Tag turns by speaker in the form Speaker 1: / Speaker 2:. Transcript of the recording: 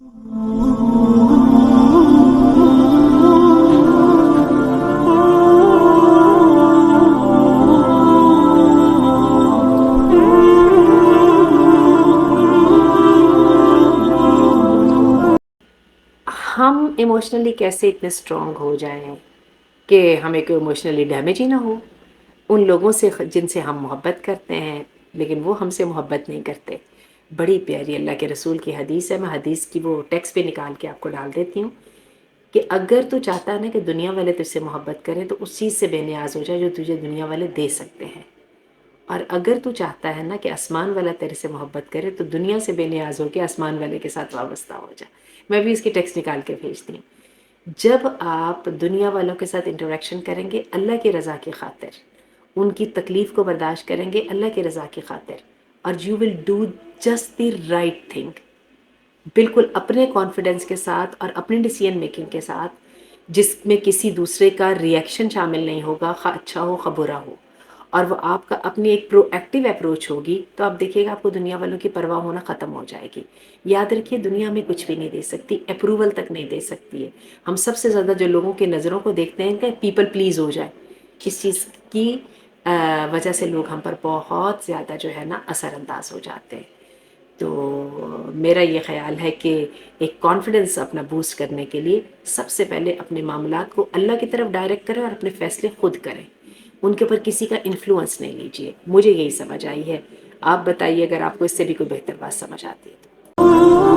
Speaker 1: ہم ایموشنلی کیسے اتنے اسٹرانگ ہو جائیں کہ ہمیں کوئی ایموشنلی ڈیمیج ہی نہ ہو ان لوگوں سے جن سے ہم محبت کرتے ہیں لیکن وہ ہم سے محبت نہیں کرتے. بڑی پیاری اللہ کے رسول کی حدیث ہے، میں حدیث کی وہ ٹیکسٹ پہ نکال کے آپ کو ڈال دیتی ہوں کہ اگر تو چاہتا ہے نا کہ دنیا والے تجھ سے محبت کریں تو اس چیز سے بے نیاز ہو جائے جو تجھے دنیا والے دے سکتے ہیں، اور اگر تو چاہتا ہے نا کہ آسمان والا تیرے سے محبت کرے تو دنیا سے بے نیاز ہو کے آسمان والے کے ساتھ وابستہ ہو جائے. میں بھی اس کی ٹیکسٹ نکال کے بھیجتی ہوں. جب آپ دنیا والوں کے ساتھ انٹریکشن کریں گے اللہ کی رضا کی خاطر، ان کی تکلیف کو برداشت کریں گے اللہ کی رضا کی خاطر، اور you will do just the right thing, بالکل اپنے کانفیڈنس کے ساتھ اور اپنی ڈیسیژن میکنگ کے ساتھ، جس میں کسی دوسرے کا ریئیکشن شامل نہیں ہوگا، خواہ اچھا ہو خواہ برا ہو، اور وہ آپ کا اپنی ایک پرو ایکٹیو اپروچ ہوگی، تو آپ دیکھیے گا آپ کو دنیا والوں کی پرواہ ہونا ختم ہو جائے گی. یاد رکھیے دنیا میں کچھ بھی نہیں دے سکتی، اپروول تک نہیں دے سکتی ہے. ہم سب سے زیادہ جو لوگوں کی نظروں کو دیکھتے ہیں کہ پیپل پلیز ہو جائے، اس چیز کی وجہ سے لوگ ہم پر بہت زیادہ جو ہے نا اثر انداز ہو جاتے ہیں. تو میرا یہ خیال ہے کہ ایک کانفیڈنس اپنا بوسٹ کرنے کے لیے سب سے پہلے اپنے معاملات کو اللہ کی طرف ڈائریکٹ کریں اور اپنے فیصلے خود کریں، ان کے اوپر کسی کا انفلوئنس نہیں لیجیے. مجھے یہی سمجھ آئی ہے. آپ بتائیے اگر آپ کو اس سے بھی کوئی بہتر بات سمجھ آتی ہے تو.